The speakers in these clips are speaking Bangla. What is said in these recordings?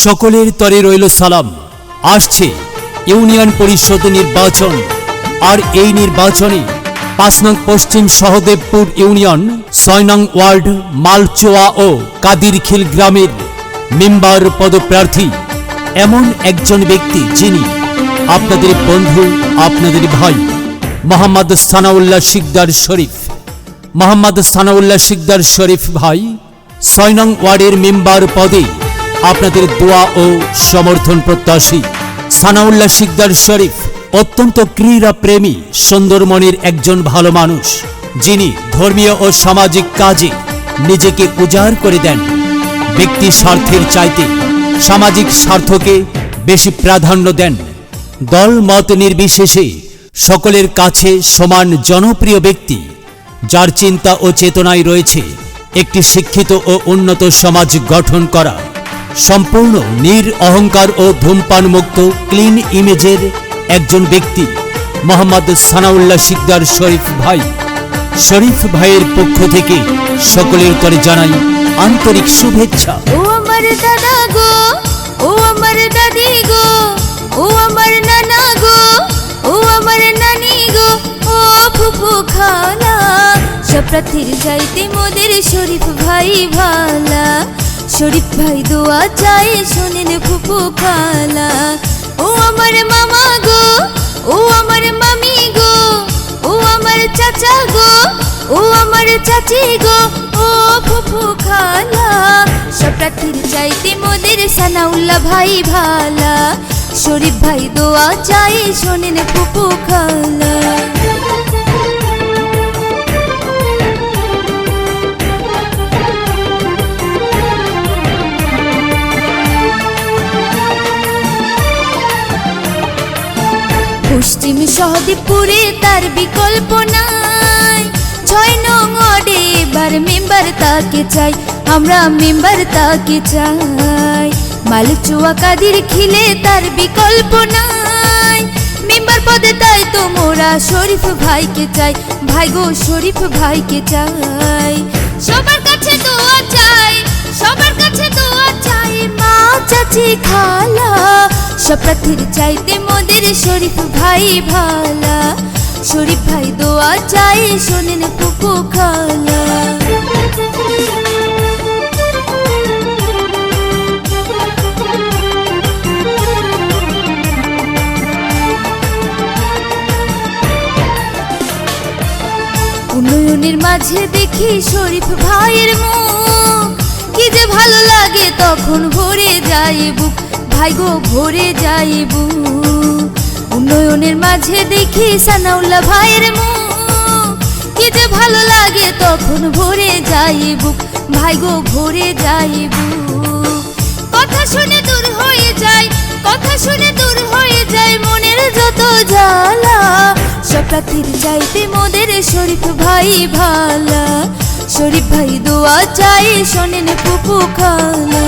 সকলের তরে রইল সালাম। আসছে ইউনিয়ন পরিষদ নির্বাচন, আর এই নির্বাচনে ৫ নং পশ্চিম সহদেবপুর ইউনিয়ন ৬ নং ওয়ার্ড মালচোয়া ও কাদিরখিল গ্রামের মেম্বার পদপ্রার্থী এমন একজন ব্যক্তি যিনি আপনাদের বন্ধু, আপনাদের ভাই মোহাম্মদ সানাউল্লাহ শিকদার শরীফ। মোহাম্মদ সানাউল্লাহ শিকদার শরীফ ভাই ৬ নং ওয়ার্ডের মেম্বার পদে আপনাদের দোয়া ও সমর্থন প্রত্যাশী। সানাউল্লাহ শিকদার শরীফ অত্যন্ত ক্রীড়া প্রেমী, সুন্দর মনের একজন ভালো মানুষ, যিনি ধর্মীয় ও সামাজিক কাজে নিজেকে উজাড় করে দেন। ব্যক্তি স্বার্থের চাইতে সামাজিক স্বার্থকে বেশি প্রাধান্য দেন। দল মত নির্বিশেষে সকলের কাছে সমান জনপ্রিয় ব্যক্তি, যার চিন্তা ও চেতনায় রয়েছে একটি শিক্ষিত ও উন্নত সমাজ গঠন করা। সম্পূর্ণ অহংকার ও ধূমপান মুক্ত ক্লিন ইমেজের একজন ব্যক্তি মোহাম্মদ সানাউল্লাহ শিকদার শরীফ ভাই। শরীফ ভাইয়ের পক্ষ থেকে সকলের তরে জানাই আন্তরিক শুভেচ্ছা। ও আমার দাদা গো, ও আমার দাদি গো, ও আমার নানা গো, ও আমার নানি গো, ও ফুফু খালা, সব প্রার্থীর চাইতে মোদের শরীফ ভাই ভালা। শরীফ ভাই দোয়া চাই শোনেন ফুফু খালা। ও আমার মামা গো, ও আমার মামি গো, ও আমার চাচা গো, ও আমার চাচি গো, ও ফুফু খালা, সব প্রার্থীর চাইতে মোদের সানাউল্লাহ ভাই ভালা। শরীফ ভাই দোয়া চাই শোনেন ফুফু খালা। পশ্চিম সহদেবপুরে তার বিকল্প নাই, ৬ নং ওয়ার্ডে এবার মেম্বার তাকে চাই, আমরা মেম্বার তাকে চাই। মালচুয়া কাদিরখিলে তার বিকল্প নাই, মেম্বার পদে তাই তো মোরা শরীফ ভাইকে চাই, ভাই গো শরীফ ভাইকে চাই। সবার কাছে দোয়া চাই, সবার কাছে দোয়া চাই, মা চাচি খালা, সব প্রার্থীর চাইতে মোদের শরীফ ভাই ভালা। শরীফ ভাই দোয়া চাই শোনেন ফুফু খালা। উন্নয়নের মাঝে দেখি শরীফ ভাইয়ের মুখ, কি যে ভালো লাগে তখন ভরে যায় বুক, ভাই গো ভরে যায় বুক। উন্নয়নের মাঝে দেখি সানাউল্লাহ ভাইয়ের মুখ, কি যে ভালো লাগে তখন ভরে যায় বুক, ভাই গো ভরে যায় বুক। কথা শুনে দূর হয়ে যায়, কথা শুনে দূর হয়ে যায় মনের যত জ্বালা, সব প্রার্থীর চাইতে মোদের শরীফ ভাই ভালা। শরীফ ভাই দোয়া চাই শোনেন ফুফু খালা।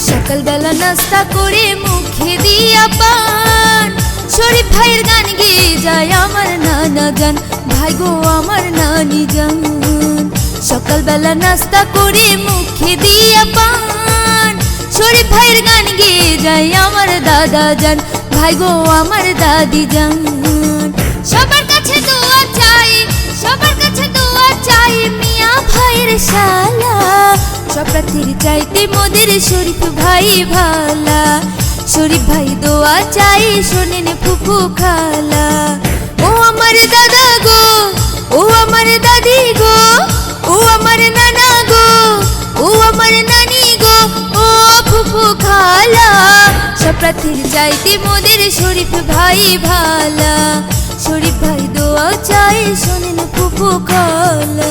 সকালবেলা নাস্তা করে মুখে দিয়া পান, শরীফ ভাইয়ের গান গেয়ে যায় আমার নানা জান, ভাই গো আমার নানি জান। সকালবেলা নাস্তা করে মুখে দিয়া পান, শরীফ ভাইয়ের গান গেয়ে যায় আমার দাদা জান, ভাই গো আমার দাদি জান। সবার কাছে দোয়া চাই, সবার কাছে দোয়া চাই, মিয়া ভাইয়ের শালা, সব প্রার্থীর চাইতে মোদের শরীফ ভাই ভালা। শরীফ ভাই দোয়া চাই শোনেন ফুফু খালা। ও আমার দাদা গো, ও আমার দাদি গো, ও আমার নানা গো, ও আমার নানি গো, ও ফুফু খালা, সব প্রার্থীর চাইতে মোদের শরীফ ভাই ভালা। শরীফ ভাই দোয়া চাই শোনেন ফুফু খালা।